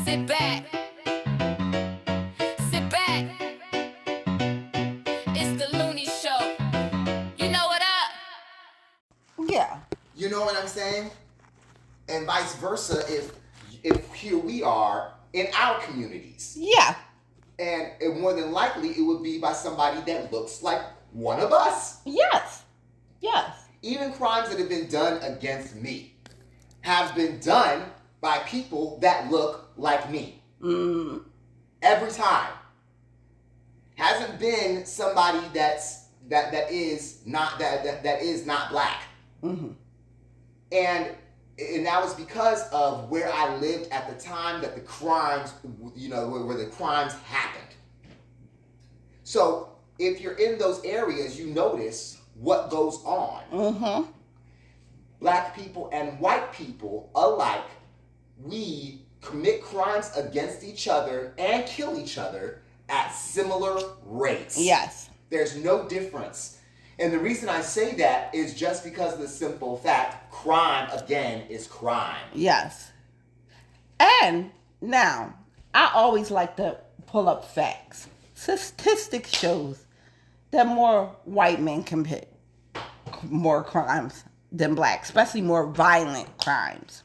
Sit back. Sit back. It's the Looney Show. You know what up? Yeah. You know what I'm saying? And vice versa if here we are in our communities. Yeah. And more than likely it would be by somebody that looks like one of us. Yes. Yes. Even crimes that have been done against me have been done by people that look like me. Mm. Every time. Hasn't been somebody that is not black. Mm-hmm. And that was because of where I lived at the time that the crimes, where the crimes happened. So if you're in those areas, you notice what goes on. Mm-hmm. Black people and white people alike, we commit crimes against each other and kill each other at similar rates. Yes. There's no difference. And the reason I say that is just because of the simple fact, crime, again, is crime. Yes. And now, I always like to pull up facts. Statistics shows that more white men commit more crimes than black, especially more violent crimes.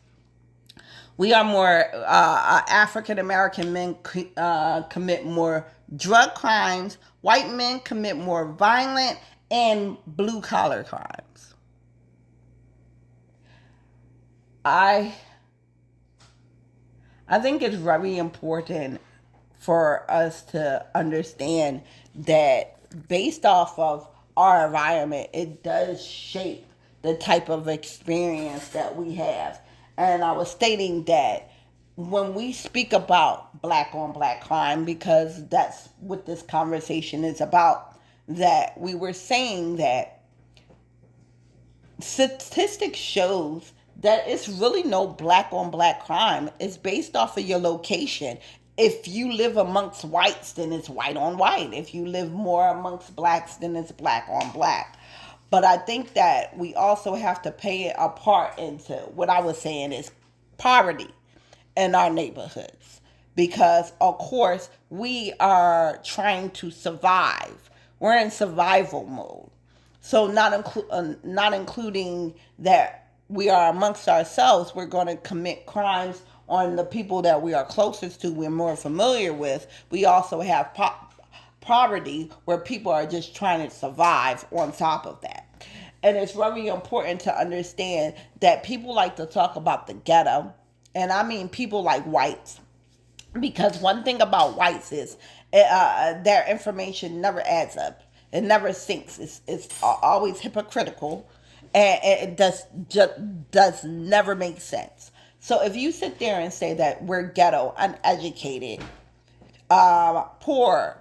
We are more, African American men commit more drug crimes. White men commit more violent and blue collar crimes. I think it's very important for us to understand that based off of our environment, it does shape the type of experience that we have. And I was stating that when we speak about black on black crime, because that's what this conversation is about, that we were saying that statistics shows that it's really no black on black crime. It's based off of your location. If you live amongst whites, then it's white on white. If you live more amongst blacks, then it's black on black. But I think that we also have to pay a part into what I was saying is poverty in our neighborhoods. Because, of course, we are trying to survive. We're in survival mode. So not including that we are amongst ourselves, we're going to commit crimes on the people that we are closest to, we're more familiar with. We also have poverty where people are just trying to survive on top of that. And it's very important to understand that people like to talk about the ghetto. And I mean people like whites. Because one thing about whites is their information never adds up. It never syncs. It's always hypocritical. And it does never make sense. So if you sit there and say that we're ghetto, uneducated, poor,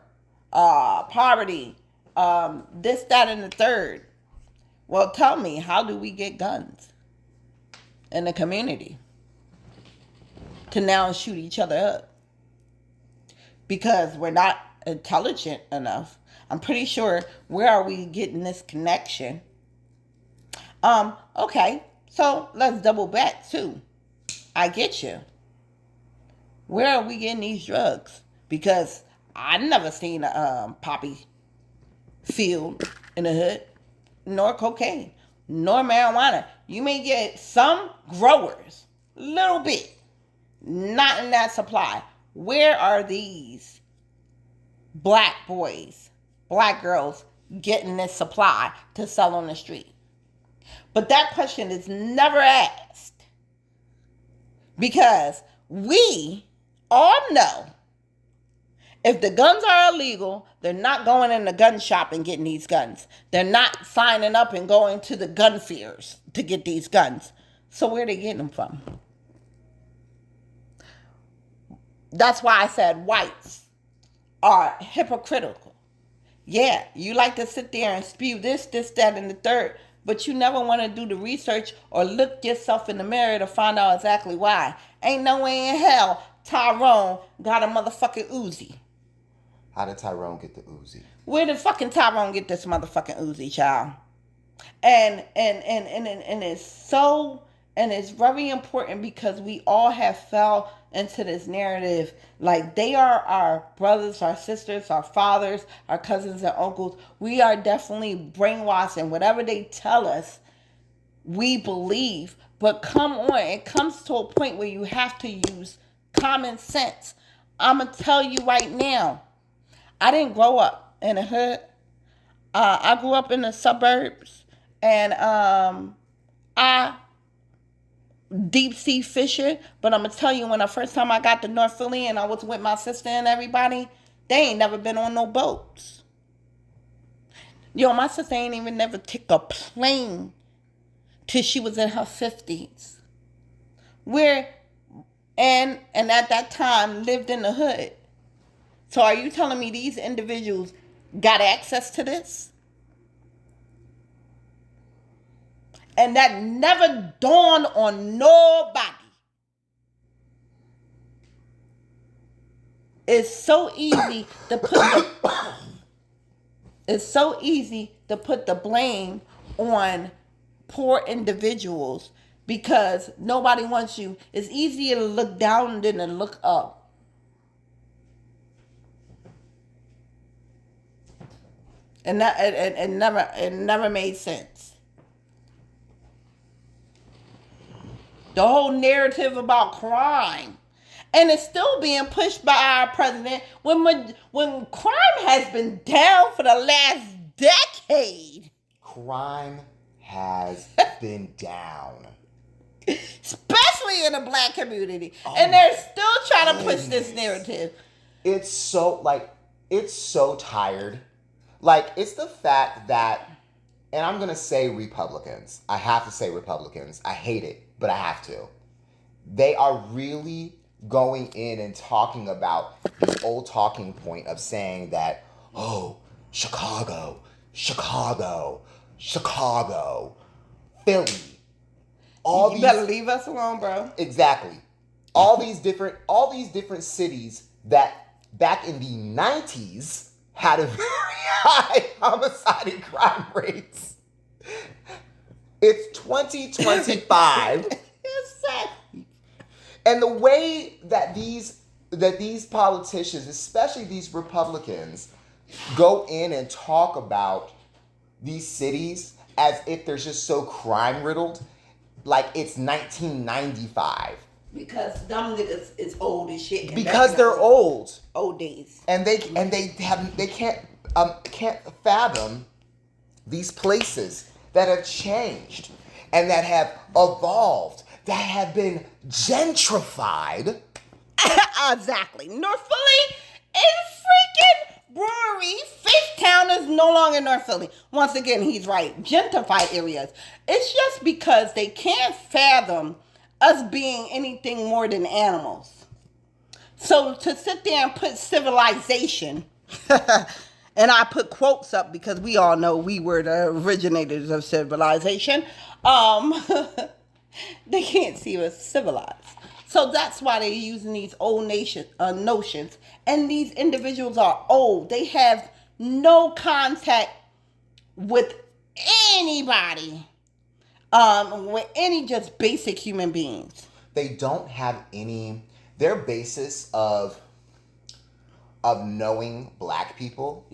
poverty, this, that, and the third, well, tell me, how do we get guns in the community to now shoot each other up? Because we're not intelligent enough. I'm pretty sure, where are we getting this connection? Okay, so let's double back too. I get you. Where are we getting these drugs? Because I never seen a poppy field in the hood, nor cocaine, nor marijuana. You may get some growers, little bit, not in that supply. Where are these black boys, black girls getting this supply to sell on the street? But that question is never asked. Because we all know if the guns are illegal, they're not going in the gun shop and getting these guns. They're not signing up and going to the gun fairs to get these guns. So where are they getting them from? That's why I said whites are hypocritical. Yeah, you like to sit there and spew this, that, and the third, but you never want to do the research or look yourself in the mirror to find out exactly why. Ain't no way in hell Tyrone got a motherfucking Uzi. How did Tyrone get the Uzi? Where did fucking Tyrone get this motherfucking Uzi, child? And it's so And it's very important because we all have fell into this narrative like they are our brothers, our sisters, our fathers, our cousins and uncles. We are definitely brainwashed, and whatever they tell us, we believe. But come on, it comes to a point where you have to use common sense. I'm going to tell you right now, I didn't grow up in a hood. I grew up in the suburbs, and I deep sea fishing. But I'm gonna tell you, when the first time I got to North Philly and I was with my sister and everybody, they ain't never been on no boats. Yo, my sister ain't even never took a plane till she was in her 50s. Where and at that time lived in the hood. So are you telling me these individuals got access to this? And that never dawned on nobody. It's so easy to put the blame on poor individuals because nobody wants you. It's easier to look down than to look up. And that it never made sense. The whole narrative about crime. And it's still being pushed by our president when crime has been down for the last decade. Crime has been down. Especially in the black community. And they're still trying to push this narrative. It's so tired. Like, it's the fact that, and I'm going to say Republicans. I have to say Republicans. I hate it, but I have to. They are really going in and talking about the old talking point of saying that, oh, Chicago, Philly. You better leave us alone, bro. Exactly. All these different cities that back in the 90s had a very high homicide and crime rates. It's 2025. Exactly. And the way that these politicians, especially these Republicans, go in and talk about these cities as if they're just so crime riddled, like it's 1995. Because them niggas is old as shit. Because they're old. Old days. And they can't fathom these places that have changed and that have evolved, that have been gentrified. Exactly. North Philly is freaking brewery. Fishtown is no longer North Philly. Once again, he's right. Gentrified areas. It's just because they can't fathom us being anything more than animals. So to sit there and put civilization, and I put quotes up because we all know we were the originators of civilization. They can't see us civilized. So that's why they're using these old notions. And these individuals are old. They have no contact with anybody. With any just basic human beings. They don't have any, their basis of knowing black people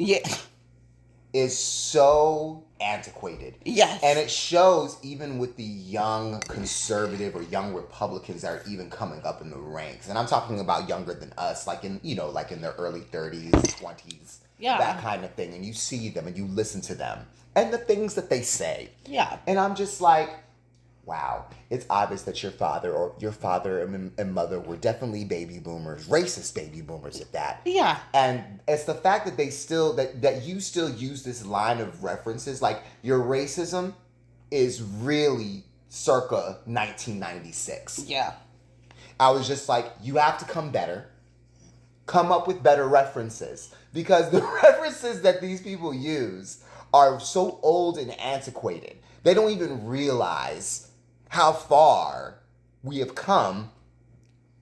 is so antiquated. Yes. And it shows even with the young conservative or young Republicans that are even coming up in the ranks. And I'm talking about younger than us, like in their early 30s, 20s. Yeah. That kind of thing. And you see them and you listen to them. And the things that they say. Yeah. And I'm just like, wow, it's obvious that your father and mother were definitely baby boomers, racist baby boomers at that. Yeah. And it's the fact that they still, that you still use this line of references, like your racism is really circa 1996. Yeah. I was just like, you have to come up with better references, because the references that these people use are so old and antiquated. They don't even realize how far we have come,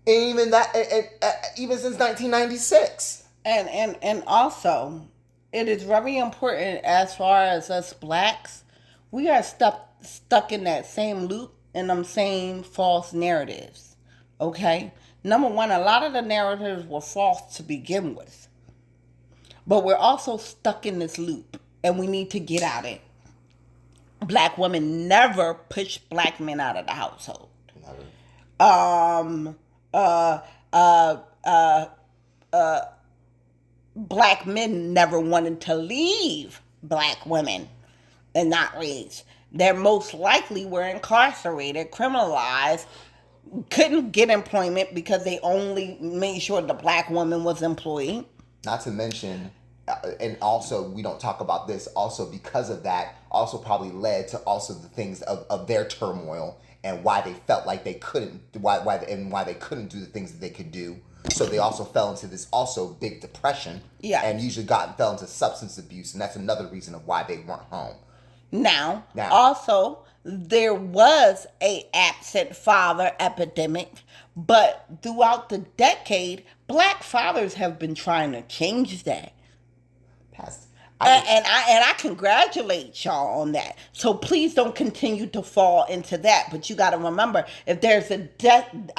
even since 1996. And also, it is very important as far as us blacks. We are stuck in that same loop in them same false narratives. Okay? Number one, a lot of the narratives were false to begin with. But we're also stuck in this loop and we need to get out of it. Black women never push black men out of the household. Never. Uh, uh, uh, Black men never wanted to leave black women and not raise. They're most likely were incarcerated, criminalized, couldn't get employment because they only made sure the black woman was employed. Not to mention, and also we don't talk about this. Also, because of that, also probably led to also the things of their turmoil and why they felt like they couldn't why they couldn't do the things that they could do. So they also fell into this also big depression. Yeah. And usually fell into substance abuse, and that's another reason of why they weren't home. Now, also, there was a absent father epidemic, but throughout the decade, black fathers have been trying to change that. And I congratulate y'all on that. So please don't continue to fall into that. But you got to remember, if there's a decade,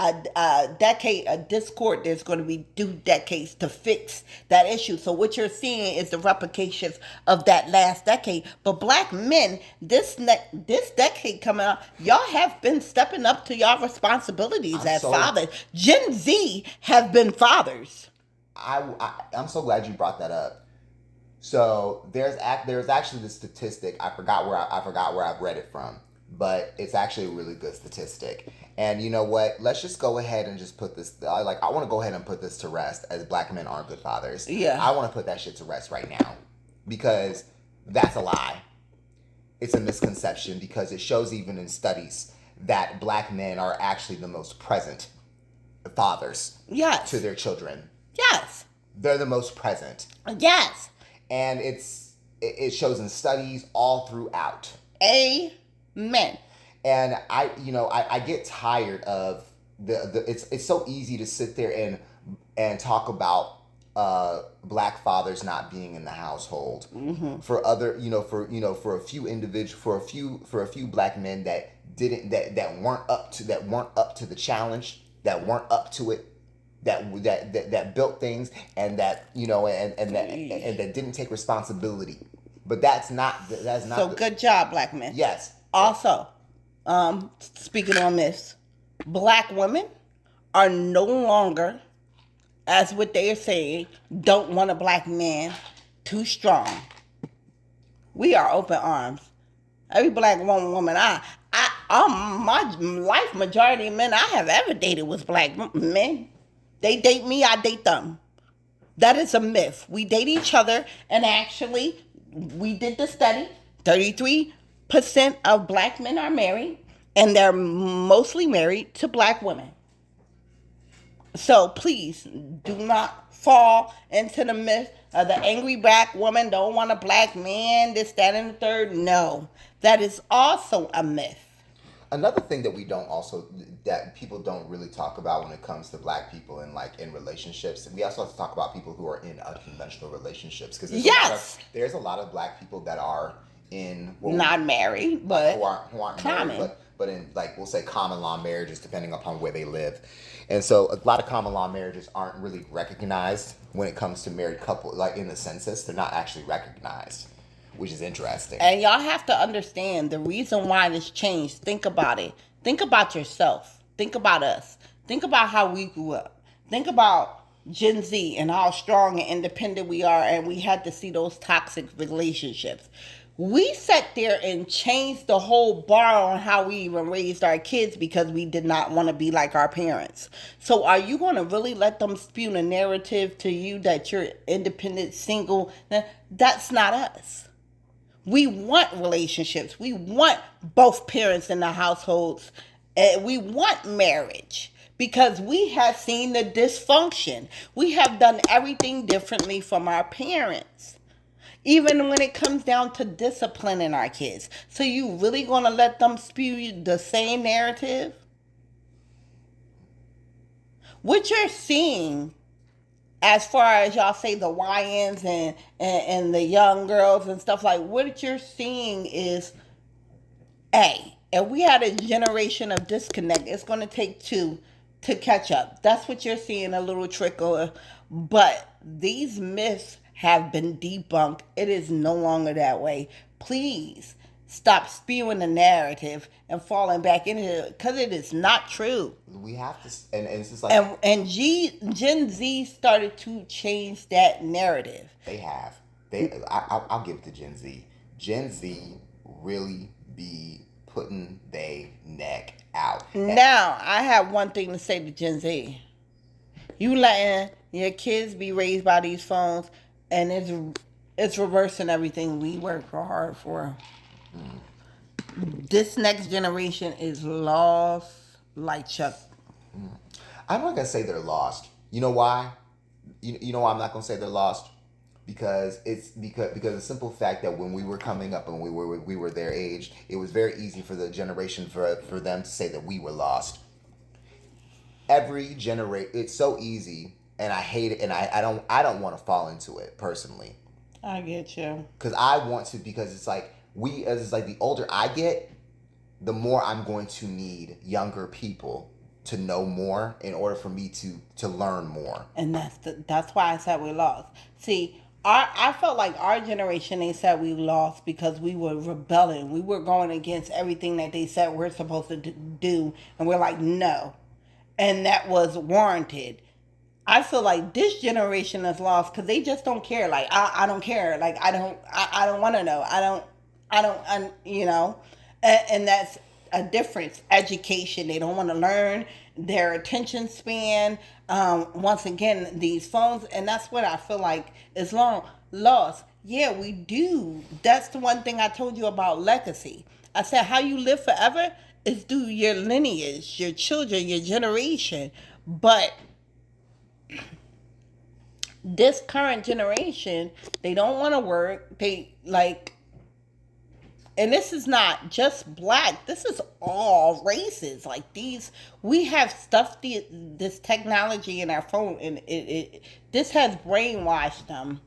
a discord, there's going to be 2 decades to fix that issue. So what you're seeing is the replications of that last decade. But black men, this decade coming up, y'all have been stepping up to y'all responsibilities as fathers. Gen Z have been fathers. I'm so glad you brought that up. So there's actually this statistic. I forgot where I've read it from, but it's actually a really good statistic. And you know what? Let's just go ahead and just put this. I want to go ahead and put this to rest. As black men aren't good fathers. Yeah. I want to put that shit to rest right now, because that's a lie. It's a misconception, because it shows even in studies that black men are actually the most present fathers. Yes. To their children. Yes. They're the most present. Yes. And it shows in studies all throughout. Amen. And I get tired of it's so easy to sit there and talk about black fathers not being in the household. Mm-hmm. For other for a few black men that weren't up to the challenge, that weren't up to it, that built things, and that that didn't take responsibility. But that's not so good job, black men. Yes. Also, speaking on this, black women are no longer, as what they are saying, don't want a black man, too strong. We are open arms. Every black woman my life, majority of men I have ever dated was black men. They date me, I date them. That is a myth. We date each other, and actually, we did the study. 33% of black men are married, and they're mostly married to black women. So please do not fall into the myth of the angry black woman don't want a black man, this, that, and the third. No, that is also a myth. Another thing that that people don't really talk about when it comes to black people in relationships, we also have to talk about people who are in unconventional relationships, because there's a lot of black people that are in not married, but who aren't common. married, but in we'll say common law marriages, depending upon where they live. And so a lot of common law marriages aren't really recognized when it comes to married couple, in the census. They're not actually recognized, which is interesting. And y'all have to understand the reason why this changed. Think about it. Think about yourself. Think about us. Think about how we grew up. Think about Gen Z and how strong and independent we are, and we had to see those toxic relationships. We sat there and changed the whole bar on how we even raised our kids because we did not want to be like our parents. So are you going to really let them spew a narrative to you that you're independent, single? That's not us. We want relationships. We want both parents in the households. We want marriage because we have seen the dysfunction. We have done everything differently from our parents. Even when it comes down to disciplining our kids. So you really going to let them spew the same narrative? What you're seeing, as far as y'all say the YNs and the young girls and stuff, what you're seeing is, A, If we had a generation of disconnect, it's going to take two to catch up. That's what you're seeing, a little trickle. But these myths have been debunked. It is no longer that way. Please stop spewing the narrative and falling back into it because it is not true. We have to, and it's just like Gen Z started to change that narrative. they have. I'll give it to Gen Z. Gen Z really be putting they neck out. Now, I have one thing to say to Gen Z. You letting your kids be raised by these phones, and it's reversing everything we work hard for. This next generation is lost like Chuck. I'm not gonna say they're lost. You know why? You know why I'm not gonna say they're lost? Because the simple fact that when we were coming up and we were their age, it was very easy for the generation for them to say that we were lost. Every generation, it's so easy, and I hate it, and I don't want to fall into it personally. I get you. Because I want to, because it's like the older I get, the more I'm going to need younger people to know more in order for me to learn more. And that's why I said we lost. See, I felt like our generation, they said we lost because we were rebelling. We were going against everything that they said we're supposed to do, and we're like, no. And that was warranted. I feel like this generation is lost because they just don't care. Like, I don't care. Like, I don't want to know. And that's a difference. Education, they don't want to learn. Their attention span, once again, these phones, and that's what I feel like is lost. Yeah, we do. That's the one thing I told you about legacy. I said how you live forever is through your lineage, your children, your generation. But this current generation, they don't want to work. They like, and this is not just black. This is all races. Like these, we have stuffed this technology in our phone, and this has brainwashed them.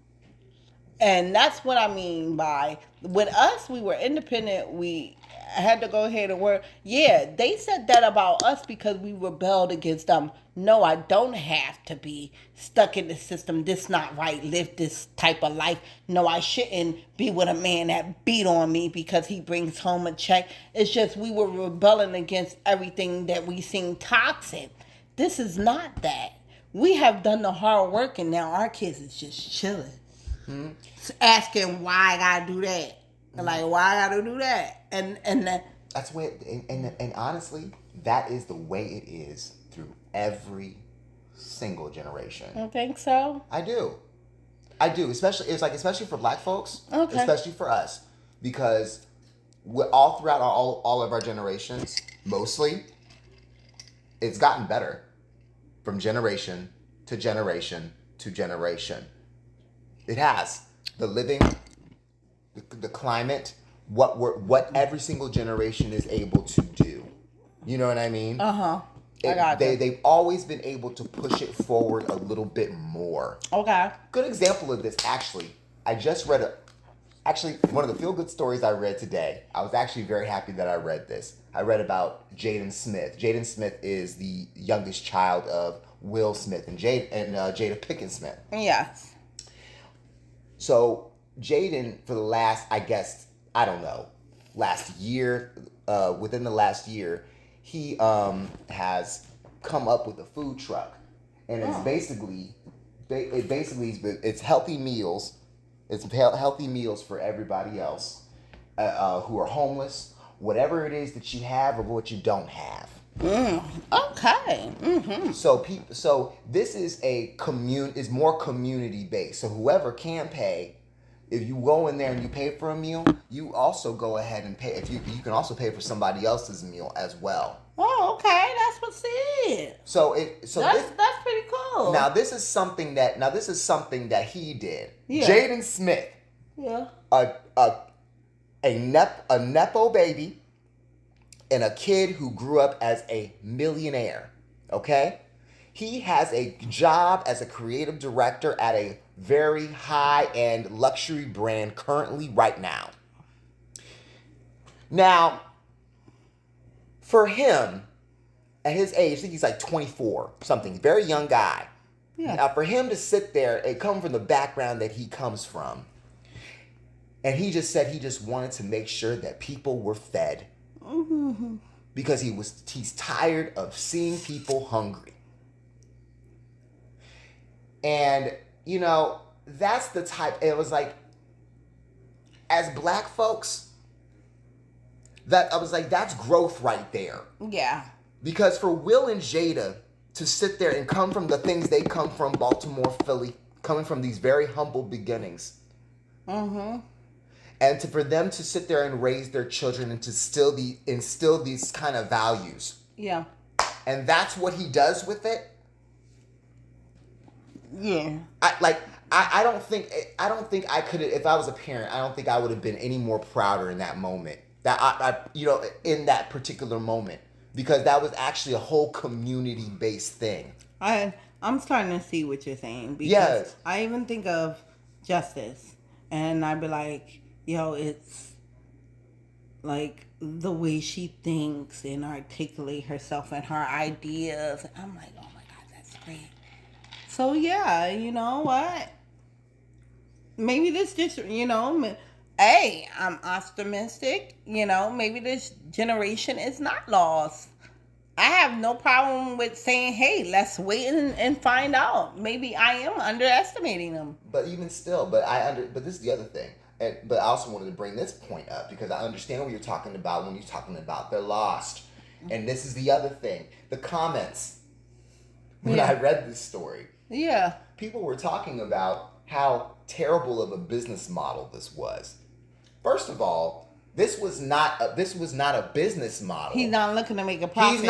And that's what I mean by, with us, we were independent. We had to go ahead and work. Yeah, they said that about us because we rebelled against them. No, I don't have to be stuck in the system. This not right. Live this type of life. No, I shouldn't be with a man that beat on me because he brings home a check. It's just we were rebelling against everything that we seen toxic. This is not that. We have done the hard work, and now our kids is just chilling. Mm-hmm. Asking why I gotta do that. Mm-hmm. Like, why I gotta do that? And that's the way and honestly, that is the way it is through every single generation. You think so? I do. Especially for black folks. Okay. Especially for us. Because we're all throughout all of our generations, mostly, it's gotten better from generation to generation to generation. It has. The living, the climate, what every single generation is able to do. You know what I mean? I got it. They've always been able to push it forward a little bit more. Okay. Good example of this, actually. I just read one of the feel-good stories I read today. I was actually very happy that I read this. I read about Jaden Smith. Jaden Smith is the youngest child of Will Smith and Jada Pinkett Smith. Yes. So Jaden, for the last, within the last year, he has come up with a food truck, and it's healthy meals. It's healthy meals for everybody else who are homeless, whatever it is that you have or what you don't have. Okay. Mm-hmm. So this is is more community based. So whoever can pay, if you go in there and you pay for a meal, you also go ahead and pay. If you can also pay for somebody else's meal as well. Oh, okay, that's what's it. That's pretty cool. Now this is something that he did. Yeah. Jaden Smith. Yeah. A nepo baby. And a kid who grew up as a millionaire, okay? He has a job as a creative director at a very high-end luxury brand currently right now. Now, for him, at his age, I think he's like 24, something, very young guy. Yeah. Now, for him to sit there and come from the background that he comes from, and he just said he just wanted to make sure that people were fed. Mm-hmm. Because he's tired of seeing people hungry. And, you know, that's the type, it was like, as black folks, that I was like, that's growth right there. Yeah. Because for Will and Jada to sit there and come from the things they come from, Baltimore, Philly, coming from these very humble beginnings. Mm-hmm. And for them to sit there and raise their children and to instill these kind of values. Yeah. And that's what he does with it. Yeah. I don't think I could, if I was a parent, I don't think I would have been any more prouder in that moment. That I in that particular moment, because that was actually a whole community based thing. I'm starting to see what you're saying, because Yes. I even think of Justice, and I'd be like, yo, it's like the way she thinks and articulate herself and her ideas. I'm like, oh my God, that's great. So yeah, you know what? Maybe this just, hey, I'm optimistic. Maybe this generation is not lost. I have no problem with saying, hey, let's wait and find out. Maybe I am underestimating them. But even still, but this is the other thing. But I also wanted to bring this point up because I understand what you're talking about when you're talking about they're lost. And this is the other thing. The comments. When I read this story. Yeah. People were talking about how terrible of a business model this was. First of all, this was not a business model. He's not looking to make a profit. He's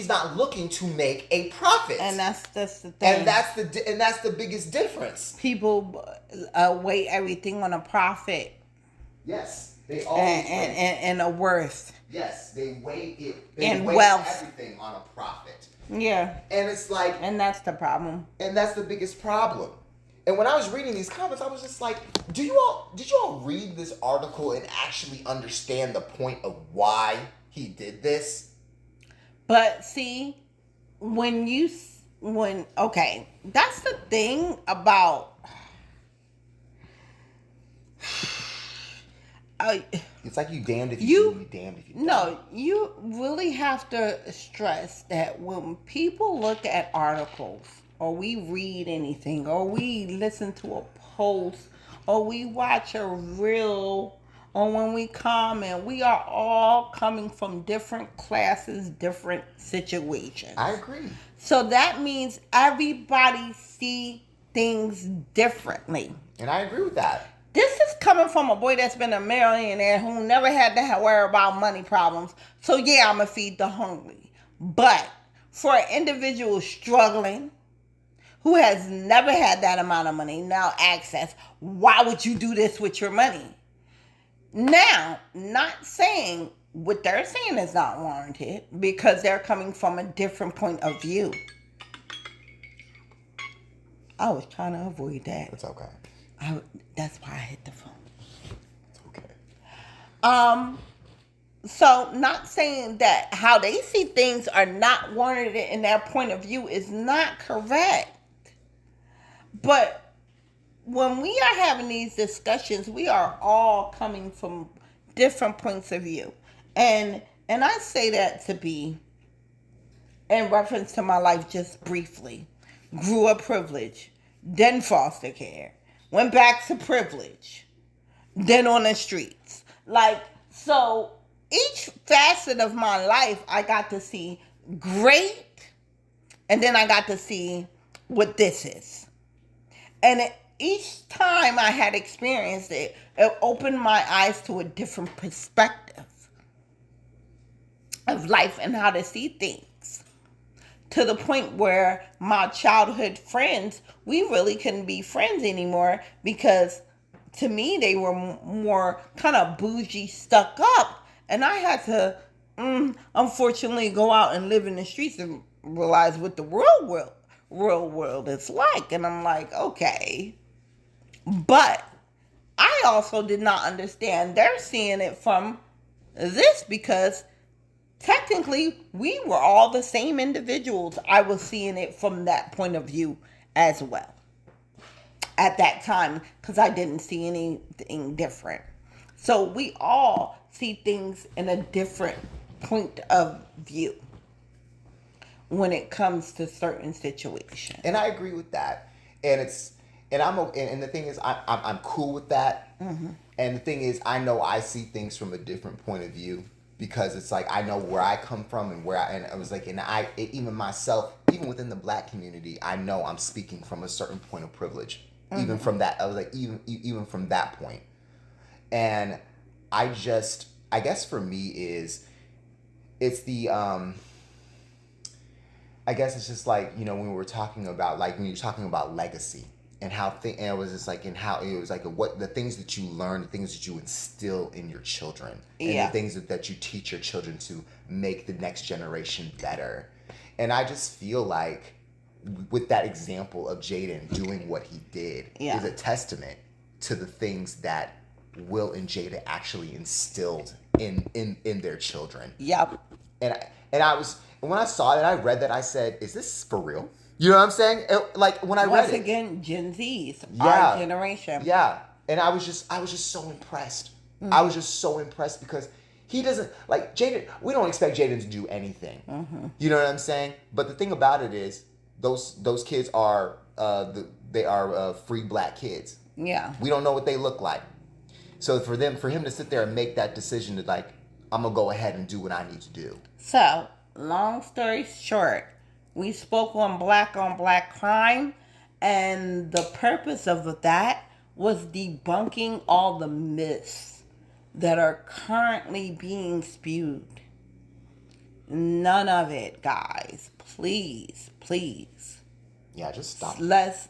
not looking to make a profit. And that's the thing. And that's the biggest difference. People weigh everything on a profit. Yes, they always and a worth. Yes, they weigh it. And weigh wealth. Everything on a profit. Yeah. And it's like, and that's the problem. And that's the biggest problem. And when I was reading these comments, I was just like, did you all read this article and actually understand the point of why he did this? But see, okay, that's the thing about it's like you damned if you do, you damned if you don't. No, you really have to stress that when people look at articles, or we read anything, or we listen to a post, or we watch a reel, or when we comment, we are all coming from different classes, different situations. I agree. So that means everybody see things differently. And I agree with that. This is coming from a boy that's been a millionaire who never had to worry about money problems. So yeah, I'm going to feed the hungry. But for an individual struggling, who has never had that amount of money, now access, why would you do this with your money? Now, not saying what they're saying is not warranted, because they're coming from a different point of view. I was trying to avoid that. It's okay. That's why I hit the phone. It's okay. So not saying that how they see things are not warranted in their point of view is not correct. But when we are having these discussions, we are all coming from different points of view. And I say that to be in reference to my life just briefly. Grew up privileged, then foster care, went back to privilege, then on the streets. So each facet of my life, I got to see great, and then I got to see what this is. And each time I had experienced it, it opened my eyes to a different perspective of life and how to see things. To the point where my childhood friends, we really couldn't be friends anymore, because to me they were more kind of bougie, stuck up. And I had to, unfortunately, go out and live in the streets and realize what the real world is like. And I'm like, okay. But I also did not understand they're seeing it from this, because technically, we were all the same individuals. I was seeing it from that point of view as well at that time because I didn't see anything different. So we all see things in a different point of view when it comes to certain situations. And I agree with that. And it's and I'm and the thing is I'm cool with that. Mm-hmm. And the thing is I know I see things from a different point of view because it's like I know where I come from and and I was like even myself, even within the black community, I know I'm speaking from a certain point of privilege. Mm-hmm. Even from that, I was like even from that point. And I guess for me it's the I guess it's just like, when we're talking about, like, when you're talking about legacy and and it was just like, and how it was like, what the things that you learn, the things that you instill in your children, and Yeah. the things that you teach your children to make the next generation better. And I just feel like with that example of Jaden doing what he did Yeah. is a testament to the things that Will and Jada actually instilled in their children. Yep. And I was, when I saw it, I read that, I said, "Is this for real?" You know what I'm saying? Like when I read Once it, again, Gen Zs, Yeah. our generation. yeah. And I was just so impressed. I was just so impressed because he doesn't like Jaden. We don't expect Jaden to do anything. You know what I'm saying? But the thing about it is, those kids are free black kids. Yeah. We don't know what they look like. So for him to sit there and make that decision to, like, I'm gonna go ahead and do what I need to do. So, long story short, we spoke on black crime, and the purpose of that was debunking all the myths that are currently being spewed. None of it, guys. Please, please. Yeah, just stop. Let's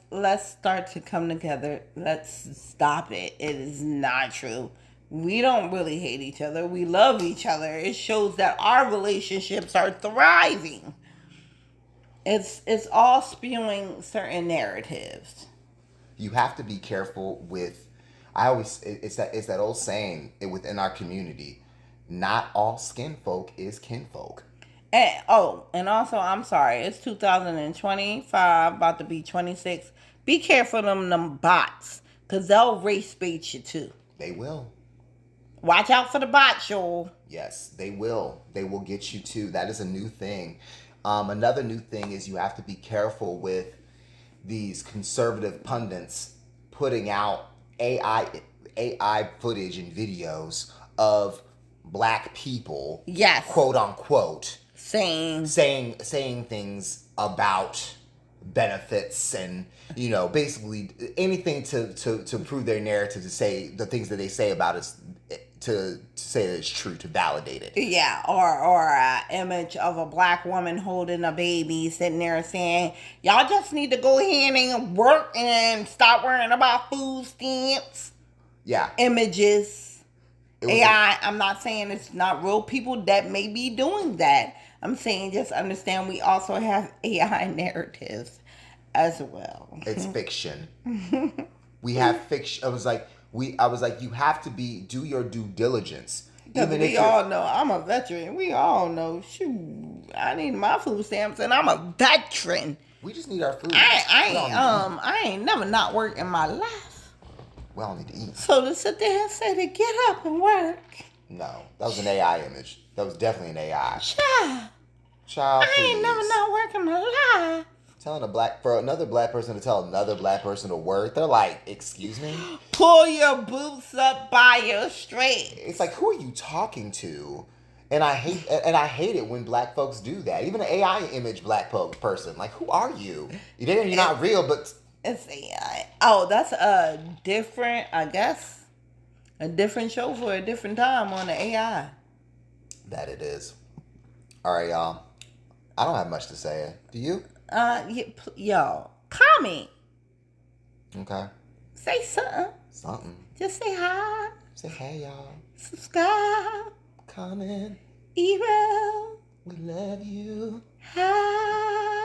start to come together. Let's stop it. It is not true. We don't really hate each other. We love each other. It shows that our relationships are thriving. It's all spewing certain narratives. You have to be careful with. It's that old saying within our community. Not all skin folk is kinfolk. And also, I'm sorry, it's 2025, about to be 26. Be careful of them bots, because they'll race bait you too. They will. Watch out for the bots, y'all. Yes, they will. They will get you too. That is a new thing. Another new thing is you have to be careful with these conservative pundits putting out AI footage and videos of black people, Yes. quote unquote, Saying things about benefits and basically anything to prove their narrative, to say the things that they say about us, to say that it's true, to validate it. Yeah, or an image of a black woman holding a baby, sitting there saying, y'all just need to go ahead and work and stop worrying about food stamps. Yeah. Images. AI, I'm not saying it's not real people that may be doing that. I'm saying just understand we also have AI narratives as well. It's fiction. We have fiction. I was like, you have to do your due diligence. Even we all know I'm a veteran. We all know, shoot, I need my food stamps, and I'm a veteran. We just need our food. I ain't never not worked in my life. We all need to eat. So to sit there and say to get up and work. No, that was an AI image. That was definitely an AI. Child, please. I ain't never not working my life. Telling another black person to tell another black person to work, they're like, excuse me? Pull your boots up by your straight. It's like, who are you talking to? And I hate it when black folks do that. Even an AI image black person, like, who are you? You're not real, but it's AI. Oh, that's a different show for a different time on the AI. That it is. All right, y'all. I don't have much to say. Do you? Y'all, comment. Okay. Say something. Something. Just say hi. Say hey, y'all. Subscribe. Comment. Email. We love you. Hi.